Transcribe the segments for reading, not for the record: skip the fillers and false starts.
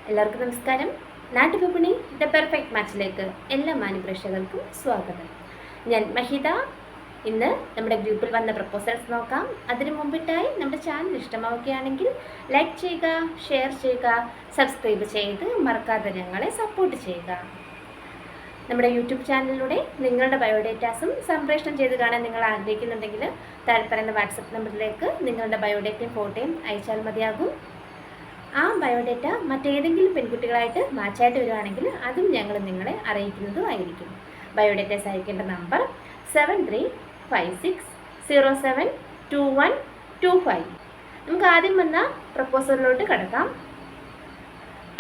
എല്ലാവർക്കും നമസ്കാരം. നാട്ടുവിപണി the perfect മാച്ചിലേക്ക് എല്ലാ മാന്യപ്രേക്ഷകർക്കും സ്വാഗതം. ഞാൻ മഹിത. ഇന്ന് നമ്മുടെ ഗ്രൂപ്പിൽ വന്ന പ്രപ്പോസൽസ് നോക്കാം. അതിനു മുമ്പിട്ടായി നമ്മുടെ ചാനൽ ഇഷ്ടമാവുകയാണെങ്കിൽ ലൈക്ക് ചെയ്യുക, ഷെയർ ചെയ്യുക, സബ്സ്ക്രൈബ് ചെയ്ത് മറക്കാതെ ഞങ്ങളെ സപ്പോർട്ട് ചെയ്യുക. നമ്മുടെ യൂട്യൂബ് ചാനലിലൂടെ നിങ്ങളുടെ ബയോഡേറ്റാസും സംപ്രേഷണം ചെയ്ത് കാണാൻ നിങ്ങൾ ആഗ്രഹിക്കുന്നുണ്ടെങ്കിൽ താഴെ പറയുന്ന വാട്സപ്പ് നമ്പറിലേക്ക് നിങ്ങളുടെ ബയോഡേറ്റയും ഫോട്ടോയും അയച്ചാൽ മതിയാകും. ആ ബയോഡേറ്റ മറ്റേതെങ്കിലും പെൺകുട്ടികളായിട്ട് മാച്ചായിട്ട് വരുവാണെങ്കിൽ അതും ഞങ്ങൾ നിങ്ങളെ അറിയിക്കുന്നതുമായിരിക്കും. ബയോഡേറ്റാസ് അയക്കേണ്ട നമ്പർ 7356072125. നമുക്ക് ആദ്യം വന്ന പ്രപ്പോസലിലോട്ട് കടക്കാം.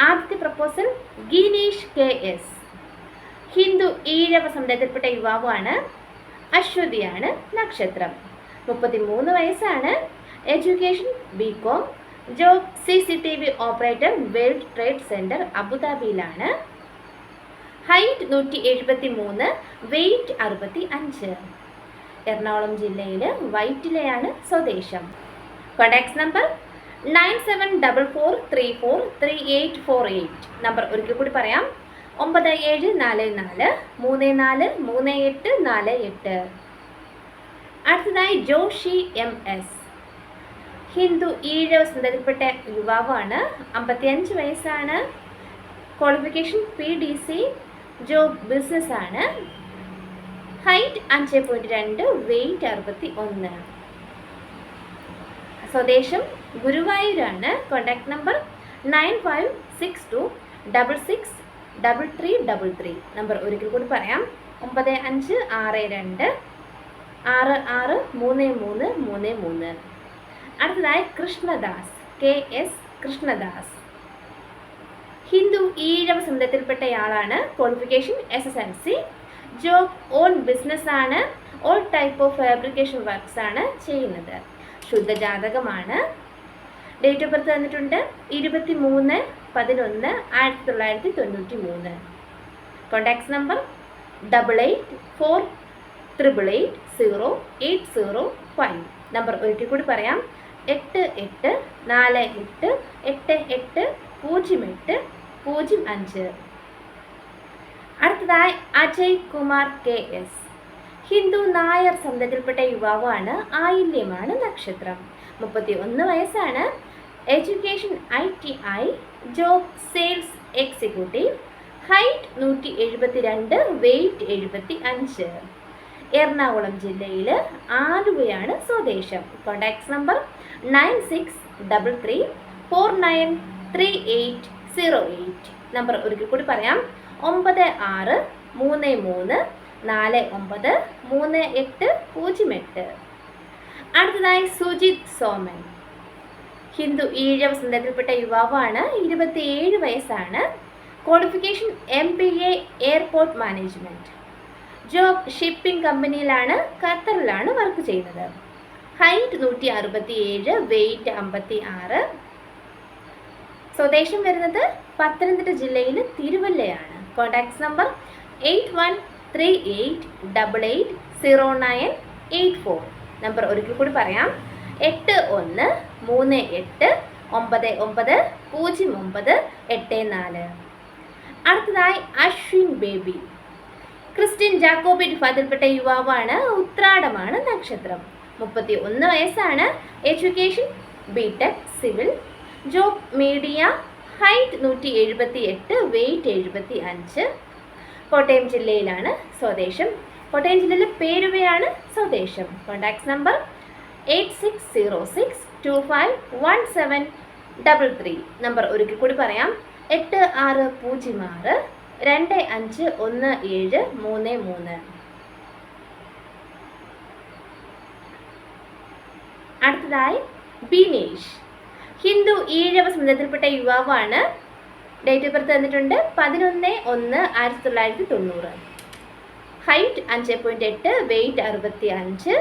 ആദ്യത്തെ പ്രപ്പോസൽ ഗിനീഷ് KS. ഹിന്ദു ഈഴവ സമുദായത്തിൽപ്പെട്ട യുവാവാണ്. അശ്വതിയാണ് നക്ഷത്രം. 33 വയസ്സാണ്. Education BCom. Job CCTV operator, world trade centre, അബുദാബിയിലാണ്. Height 173, weight 65. എറണാകുളം ജില്ലയിൽ വൈറ്റിലയാണ് സ്വദേശം. Contact number 9744343848. നമ്പർ ഒരിക്കൽ കൂടി പറയാം, 9744343848. അടുത്തതായി ജോഷി MS. ഹിന്ദു ഈഴവ സമുദായത്തിൽപ്പെട്ട യുവാവാണ്. 55 വയസ്സാണ്. Qualification PDC. ജോബ് ബിസിനസ് ആണ്. Height 5.2, weight 61. സ്വദേശം ഗുരുവായൂരാണ്. Contact number 9562663333. നമ്പർ ഒരിക്കൽ കൂടി പറയാം, 9562663333. അടുത്തതായി കൃഷ്ണദാസ് KS. കൃഷ്ണദാസ് ഹിന്ദു ഈഴവ സമുദായത്തിൽപ്പെട്ടയാളാണ്. Qualification SSLC. Job own business ആണ്. All type of fabrication works ആണ് ചെയ്യുന്നത്. ശുദ്ധജാതകമാണ്. ഡേറ്റ് ഓഫ് ബർത്ത് തന്നിട്ടുണ്ട് 23/11/1993. Contact number 8848880805. നമ്പർ ഒരിക്കൽ കൂടി പറയാം, 8848880805. അടുത്തതായി അജയ് കുമാർ KS. ഹിന്ദു നായർ സമുദായത്തിൽപ്പെട്ട യുവാവാണ്. ആയില്യമാണ് നക്ഷത്രം. 31 വയസ്സാണ്. Education ITI. Job sales executive. Height 172, weight 75. Ernakulam ജില്ലയിൽ ആലുവയാണ് സ്വദേശം. Contact number 9633493808. നമ്പർ ഒരിക്കൽ കൂടി പറയാം, 9633493808. അടുത്തതായി സുജിത് സോമൻ. ഹിന്ദു ഈഴവ സമുദായത്തിൽപ്പെട്ട യുവാവാണ്. 27 വയസ്സാണ്. Qualification MBA airport management. Job shipping കമ്പനിയിലാണ്. ഖത്തറിലാണ് വർക്ക് ചെയ്യുന്നത്. Height 167, weight 56. സ്വദേശം വരുന്നത് പത്തനംതിട്ട ജില്ലയിൽ തിരുവല്ലയാണ്. Contact number 8138880984. നമ്പർ ഒരിക്കൽ കൂടി പറയാം, 8138990984. അടുത്തതായി അശ്വിൻ ബേബി. ക്രിസ്ത്യൻ ജാക്കോബിറ്റ് വിഭാഗത്തിൽപ്പെട്ട യുവാവാണ്. ഉത്രാടമാണ് നക്ഷത്രം. 31 വയസ്സാണ്. Education BTech civil. Job media. Height 178, weight 75. Kottayam ജില്ലയിലാണ് സ്വദേശം. കോട്ടയം ജില്ലയിലെ പേരുവയാണ് സ്വദേശം. Contact number 8606251733. നമ്പർ ഒരിക്കൽ കൂടി പറയാം, 8606251733. അടുത്തതായി ബിനേഷ്. ഹിന്ദു ഈഴവ സമുദായത്തിൽപ്പെട്ട യുവാവാണ്. ഡേറ്റ് ഓഫ് ബർത്ത് തന്നിട്ടുണ്ട് 11/1/1990. Height 5.8, weight 65.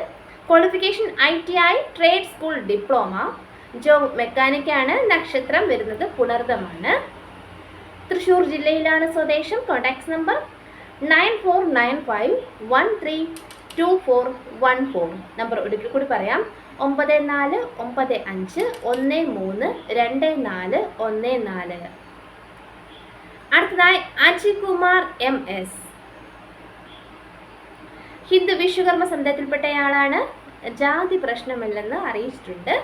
Qualification ITI. Trade school diploma. Job മെക്കാനിക്കാണ്. നക്ഷത്രം വരുന്നത് പുണർദമാണ്. തൃശ്ശൂർ ജില്ലയിലാണ് സ്വദേശം. Contact number 9495132414. നമ്പർ ഒരിക്കൽ കൂടി പറയാം, 9495132414. അടുത്തതായി അജികുമാർ MS. ഹിന്ദു വിശ്വകർമ്മ സമുദായത്തിൽപ്പെട്ടയാളാണ്. ജാതി പ്രശ്നമില്ലെന്ന് അറിയിച്ചിട്ടുണ്ട്.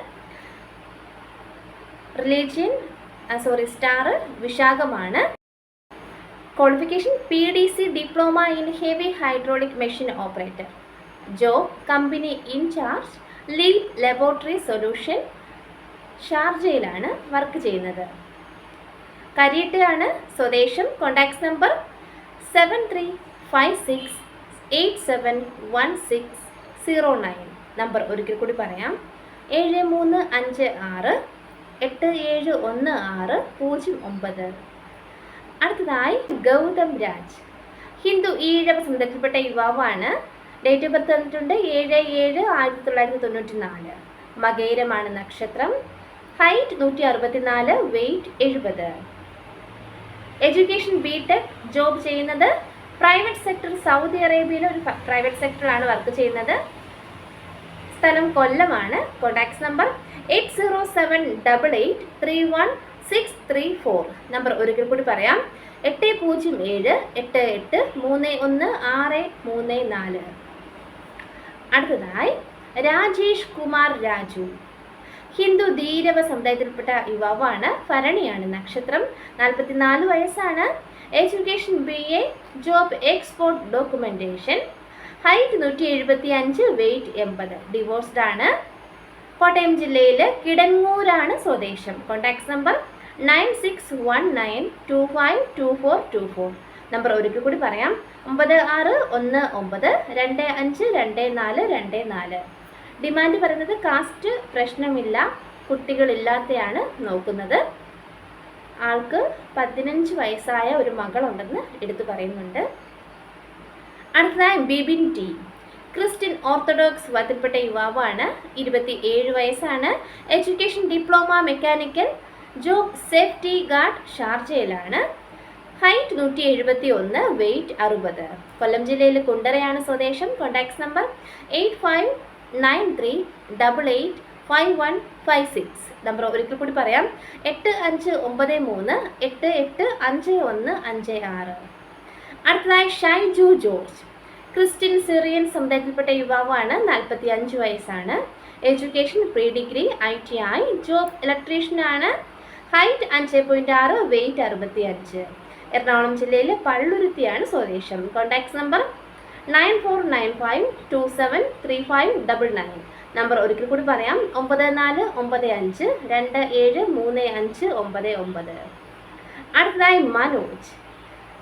സ്റ്റാർ വിശാഖമാണ്. Qualification PDC diploma in heavy hydraulic machine operator. Job company incharge lead laboratory solution, ഷാർജയിലാണ് വർക്ക് ചെയ്യുന്നത്. കരിയട്ടാണ് സ്വദേശം. Contact number 7356871609. നമ്പർ ഒരിക്കൽ കൂടി പറയാം, 7356871609. അടുത്തതായി ഗൗതം രാജ്. ഹിന്ദു ഈഴവ സമുദായത്തിൽപ്പെട്ട യുവാവാണ്. ഡേറ്റ് ഓഫ് ബർത്ത് തന്നിട്ടുണ്ട് 7/7/1994. മകയിരമാണ് നക്ഷത്രം. Height 164, weight 70. Education BTech. Job ചെയ്യുന്നത് പ്രൈവറ്റ് സെക്ടർ, സൗദി അറേബ്യയിലെ ഒരു പ്രൈവറ്റ് സെക്ടറിലാണ് വർക്ക് ചെയ്യുന്നത്. സ്ഥലം കൊല്ലമാണ്. Contact number 8078831634. നമ്പർ ഒരിക്കൽ കൂടി പറയാം, 8078831634. അടുത്തതായി രാജേഷ് കുമാർ രാജു. ഹിന്ദു ധീരവ സമുദായത്തിൽപ്പെട്ട യുവാവാണ്. ഭരണിയാണ് നക്ഷത്രം. 44 വയസ്സാണ്. Education BA. Job export documentation. Height 175, weight 80. Divorced ആണ്. കോട്ടയം ജില്ലയിലെ കിടങ്ങൂരാണ് സ്വദേശം. Contact number 9619252424. നമ്പർ ഒരിക്കൽ കൂടി പറയാം, 9619252424. ഡിമാൻഡ് പറയുന്നത് കാസ്റ്റ് പ്രശ്നമില്ല, കുട്ടികളില്ലാത്തയാണ് നോക്കുന്നത്. ആൾക്ക് 15 വയസ്സായ ഒരു മകളുണ്ടെന്ന് എടുത്തു പറയുന്നുണ്ട്. അടുത്തതായി ബിബിൻ T. ക്രിസ്ത്യൻ ഓർത്തഡോക്സ് മതത്തിൽപ്പെട്ട യുവാവാണ്. 27 വയസ്സാണ്. Education diploma mechanical. Job safety guard, ഷാർജയിലാണ്. Height 171, weight 60. കൊല്ലം ജില്ലയിൽ കുണ്ടറയാണ് സ്വദേശം. Contact number 8593885156. നമ്പർ ഒരിക്കൽ കൂടി പറയാം, 8593885156. അടുത്തതായി ഷൈജു ജോർജ്. ക്രിസ്ത്യൻ സിറിയൻ സമുദായത്തിൽപ്പെട്ട യുവാവാണ്. 45 വയസ്സാണ്. Education pre degree ITI. ജോബ് ഇലക്ട്രീഷ്യനാണ്. Height 5.6, weight 65. എറണാകുളം ജില്ലയിലെ പള്ളുരുത്തിയാണ് സ്വദേശം. Contact number 9495273599. നമ്പർ ഒരിക്കൽ കൂടി പറയാം, 9495273599. അടുത്തതായി മനോജ്.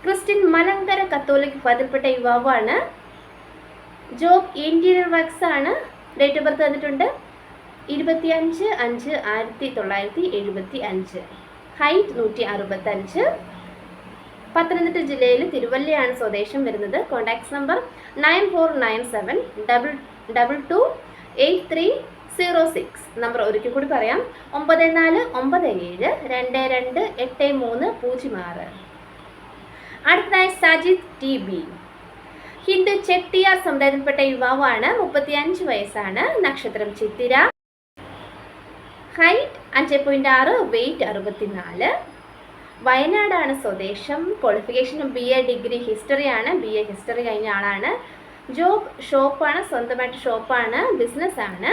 ക്രിസ്ത്യൻ മലങ്കര കത്തോലിക് വിഭാഗത്തിൽപ്പെട്ട യുവാവാണ്. ജോബ് ഇന്റീരിയർ വർക്ക്സ് ആണ്. ഡേറ്റ് ഓഫ് ബർത്ത് തന്നിട്ടുണ്ട് 25/5/1975. ഹൈറ്റ് 165. പത്തനംതിട്ട ജില്ലയിൽ തിരുവല്ലയാണ് സ്വദേശം വരുന്നത്. Contact number 9497228306. നമ്പർ ഒരിക്കൽ കൂടി പറയാം, 9497228306. അടുത്തതായി സജിത് TB. ഹിന്ദു ചെട്ടിയാർ സമുദായത്തിൽപ്പെട്ട യുവാവാണ്. 35 വയസ്സാണ്. നക്ഷത്രം ചിത്തിര. Height 5.6, wait 64. വയനാടാണ് സ്വദേശം. ക്വാളിഫിക്കേഷൻ BA ഡിഗ്രി ഹിസ്റ്ററിയാണ്. BA ഹിസ്റ്ററി കഴിഞ്ഞ ആളാണ്. ജോബ് ഷോപ്പാണ്, സ്വന്തമായിട്ട് ഷോപ്പാണ്, ബിസിനസ്സാണ്.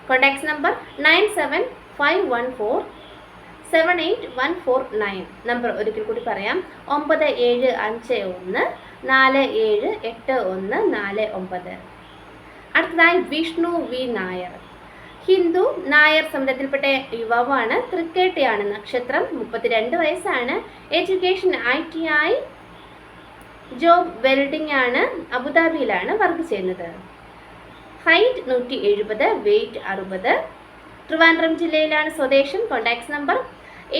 Contact number 9751478149. നമ്പർ ഒരിക്കൽ കൂടി പറയാം, 9751478149. അടുത്തതായി വിഷ്ണു V. നായർ. ഹിന്ദു നായർ സമുദായത്തിൽപ്പെട്ട യുവാവാണ്. തൃക്കേട്ടയാണ് നക്ഷത്രം. 32 വയസ്സാണ്. Education ITI. ജോബ് വെൽഡിംഗ് ആണ്. അബുദാബിയിലാണ് വർക്ക് ചെയ്യുന്നത്. Height 170, weight 60. ട്രിവാൻഡ്രം ജില്ലയിലാണ് സ്വദേശം. Contact number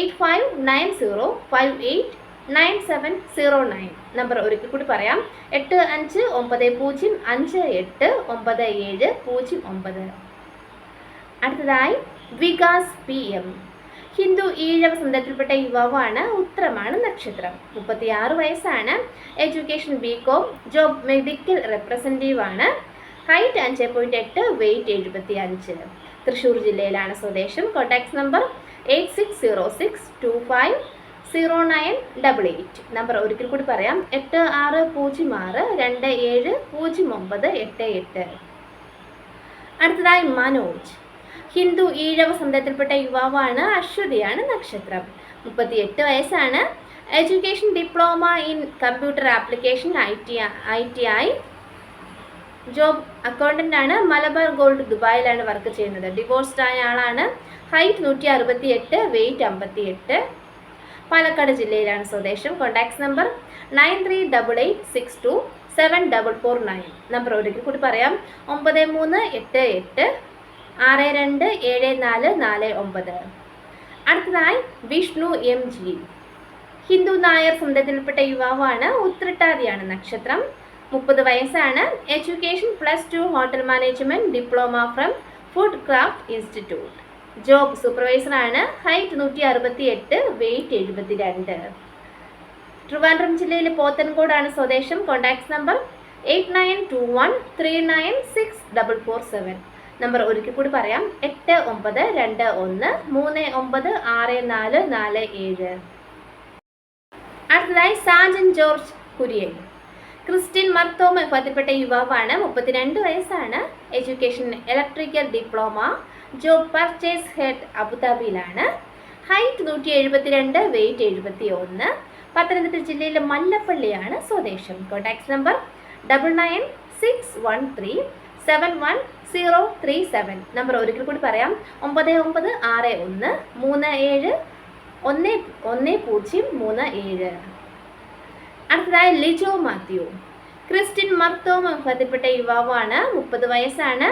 8590589709. നമ്പർ ഒരിക്കൽ കൂടി പറയാം, 8590589709. അടുത്തതായി വികാസ് PM. ഹിന്ദു ഈഴവ സമുദായത്തിൽപ്പെട്ട യുവാവാണ്. ഉത്തരമാണ് നക്ഷത്രം. 36 വയസ്സാണ്. Education BCom. Job medical representative ആണ്. Height 5.8, weight 75. തൃശ്ശൂർ ജില്ലയിലാണ് സ്വദേശം. Contact number 860625 0988. നമ്പർ ഒരിക്കൽ കൂടി പറയാം, 8606270988. അടുത്തതായി മനോജ്. ഹിന്ദു ഈഴവ സമുദായത്തിൽപ്പെട്ട യുവാവാണ്. അശ്വതിയാണ് നക്ഷത്രം. 38 വയസ്സാണ്. Education diploma in computer application ITI. Job accountant ആണ്. മലബാർ ഗോൾഡ് ദുബായിലാണ് വർക്ക് ചെയ്യുന്നത്. ഡിവോഴ്സ്ഡ് ആയ ആളാണ്. Height 168, wait 58. പാലക്കാട് ജില്ലയിലാണ് സ്വദേശം. Contacts number 9388627449. നമ്പർ ഒരിക്കൽ കൂടി പറയാം, 9388627449. അടുത്തതായി വിഷ്ണു MG. ഹിന്ദു നായർ സമുദായത്തിൽപ്പെട്ട യുവാവാണ്. ഉത്രട്ടാതിയാണ് നക്ഷത്രം. 30 വയസ്സാണ്. Education +2 hotel management diploma from food craft institute. Job സൂപ്പർവൈസറാണ്. Height 168, weight 72. ട്രിവാൻഡ്രം ജില്ലയിൽ പോത്തൻകോടാണ് സ്വദേശം. Contacts number 8921396447. നമ്പർ ഒരിക്കൽ കൂടി പറയാം, 8921396447. അടുത്തതായി സാജൻ ജോർജ് കുര്യൻ. ക്രിസ്ത്യൻ മർത്തോമ വിഭാഗത്തിൽപ്പെട്ട യുവാവാണ്. 32 വയസ്സാണ്. Education electrical diploma. Job purchase head അബുദാബിയിലാണ്. Height 172, weight 71. പത്തനംതിട്ട ജില്ലയിലെ മല്ലപ്പള്ളിയാണ് സ്വദേശം. Contacts number 9961371037. നമ്പർ ഒരിക്കൽ കൂടി പറയാം, 9961371037. അടുത്തതായി ലിജോ മാത്യു. ക്രിസ്ത്യൻ മർത്തോമ വിഭാഗത്തിൽപ്പെട്ട യുവാവാണ്. 30 വയസ്സാണ്.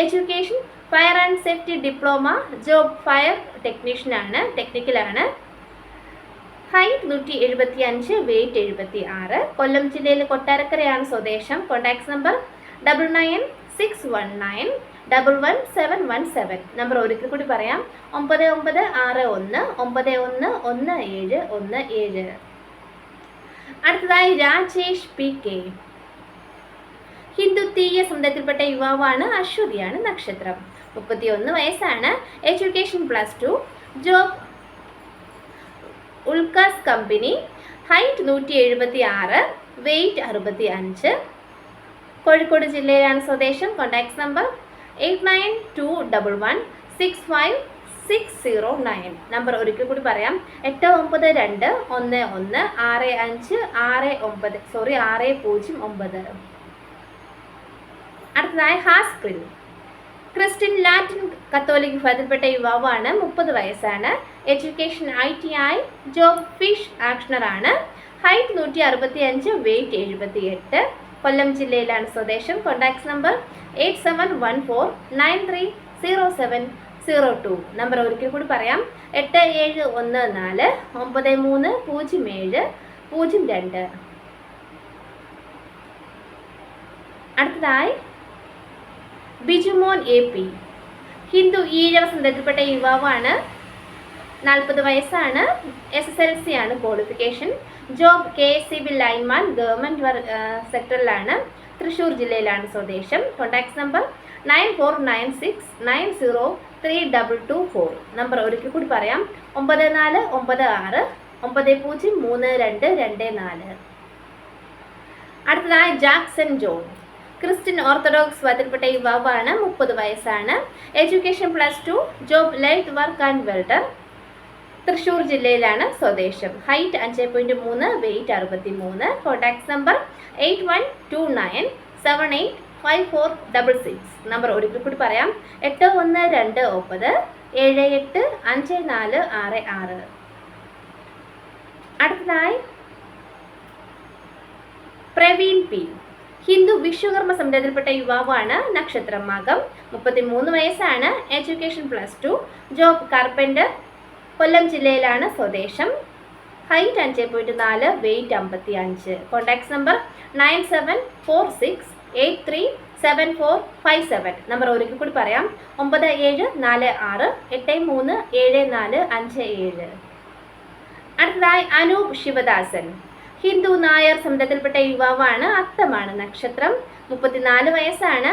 Education fire and safety diploma. Job fire ടെക്നീഷ്യനാണ്, ടെക്നിക്കലാണ്. Height 175, weight 76. കൊല്ലം ജില്ലയിൽ കൊട്ടാരക്കരയാണ് സ്വദേശം. Contacts number 9961911717. നമ്പർ ഒരിക്കൽ കൂടി പറയാം, 9961911717. അടുത്തതായി രാജേഷ് PK. ഹിന്ദു തീയ സമുദായത്തിൽപ്പെട്ട യുവാവാണ്. അശ്വതിയാണ് നക്ഷത്രം. 31 വയസ്സാണ്. എഡ്യൂക്കേഷൻ +2. ജോബ് ഉൽക്കാസ് കമ്പനി. Height 176, weight 65. കോഴിക്കോട് ജില്ലയിലാണ് സ്വദേശം. Contacts number 8921165609. നമ്പർ ഒരിക്കൽ കൂടി പറയാം, 8921116569. അടുത്തതായി ഹാസ്ക്രിൻ. ക്രിസ്ത്യൻ ലാറ്റിൻ കത്തോലിക് വിഭാഗത്തിൽപ്പെട്ട യുവാവാണ്. 30 വയസ്സാണ്. Education ITI. ജോബ് ഫിഷ് ആക്ഷണറാണ്. Height 165, weight 78. കൊല്ലം ജില്ലയിലാണ് സ്വദേശം. Contacts number 8714930702. നമ്പർ ഒരിക്കൽ കൂടി പറയാം, 8714930702. അടുത്തതായി ബിജുമോൻ AP. ഹിന്ദു ഈഴവ സമുദായത്തിൽപ്പെട്ട യുവാവാണ്. 40 വയസ്സാണ്. SSLC ആണ് qualification. Job KSCB lineman, government സെക്ടറിലാണ്. തൃശ്ശൂർ ജില്ലയിലാണ് സ്വദേശം. Contacts number 9496903224. നമ്പർ ഒരിക്കൽ കൂടി പറയാം, 9496903224. അടുത്തതായി ജാക്സൺ ജോൺ. ക്രിസ്ത്യൻ ഓർത്തഡോക്സ് വിഭാഗത്തിൽപ്പെട്ട യുവാവാണ്. 30 വയസ്സാണ്. Education +2. Job light work and welder. Thrissur ജില്ലയിലാണ് സ്വദേശം. Height 5.3, weight 63. Contacts number 8129785466. Number ഒരിക്കൽ കൂടി പറയാം, 8129785466. അടുത്തതായി പ്രവീൺ P. ഹിന്ദു വിശ്വകർമ്മ സമുദായത്തിൽപ്പെട്ട യുവാവാണ്. നക്ഷത്രം മകം. 33 വയസ്സാണ്. എഡ്യൂക്കേഷൻ +2. Job carpenter. കൊല്ലം ജില്ലയിലാണ് സ്വദേശം. Height 5.4, weight 55. Contacts number 9746837457. Number ഒരിക്കൽ കൂടി പറയാം, 9746837457. അടുത്തതായി അനൂപ് ശിവദാസൻ. ഹിന്ദു നായർ സമുദായത്തിൽപ്പെട്ട യുവാവാണ്. അത്തമാണ് നക്ഷത്രം. 34 വയസ്സാണ്.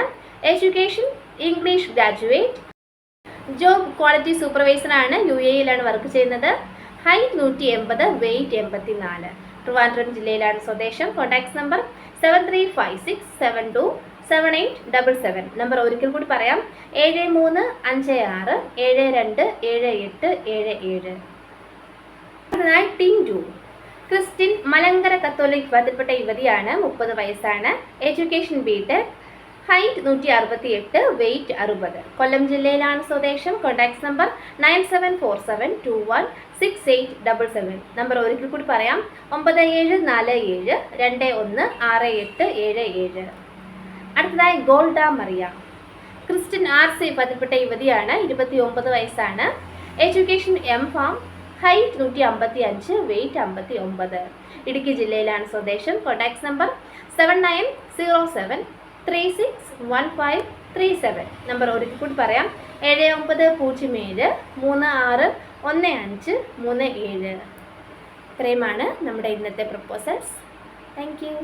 Education English graduate. Job quality സൂപ്പർവൈസറാണ്. UAEയിലാണ് വർക്ക് ചെയ്യുന്നത്. Height 180, weight 84. ട്രിവാൻഡ്രം ജില്ലയിലാണ് സ്വദേശം. Contact number 7356727877. നമ്പർ ഒരിക്കൽ കൂടി പറയാം, 7356727877. അടുത്തതായി ടിൻറ്റു. ക്രിസ്ത്യൻ മലങ്കര കത്തോലിക് വിഭാഗത്തിൽപ്പെട്ട യുവതിയാണ്. 30 വയസ്സാണ്. Education B Tech. Height 168, weight 60. Kollam ജില്ലയിലാണ് സ്വദേശം. Contact number 9747216877. നമ്പർ ഒരിക്കൽ കൂടി പറയാം, 9747216877. അടുത്തതായി ഗോൾഡ മറിയ. ക്രിസ്ത്യൻ ആർട്സ് വിഭാഗത്തിൽപ്പെട്ട യുവതിയാണ്. 29 വയസ്സാണ്. Education M.Pharm. Height 155, wait 59. Idukki ജില്ലയിലാണ് സ്വദേശം. Contact number 7907361537. നമ്പർ ഒരിക്കൽ കൂടി പറയാം, 7907361537. ഇത്രയുമാണ് നമ്മുടെ ഇന്നത്തെ പ്രപ്പോസൽസ്. Thank you.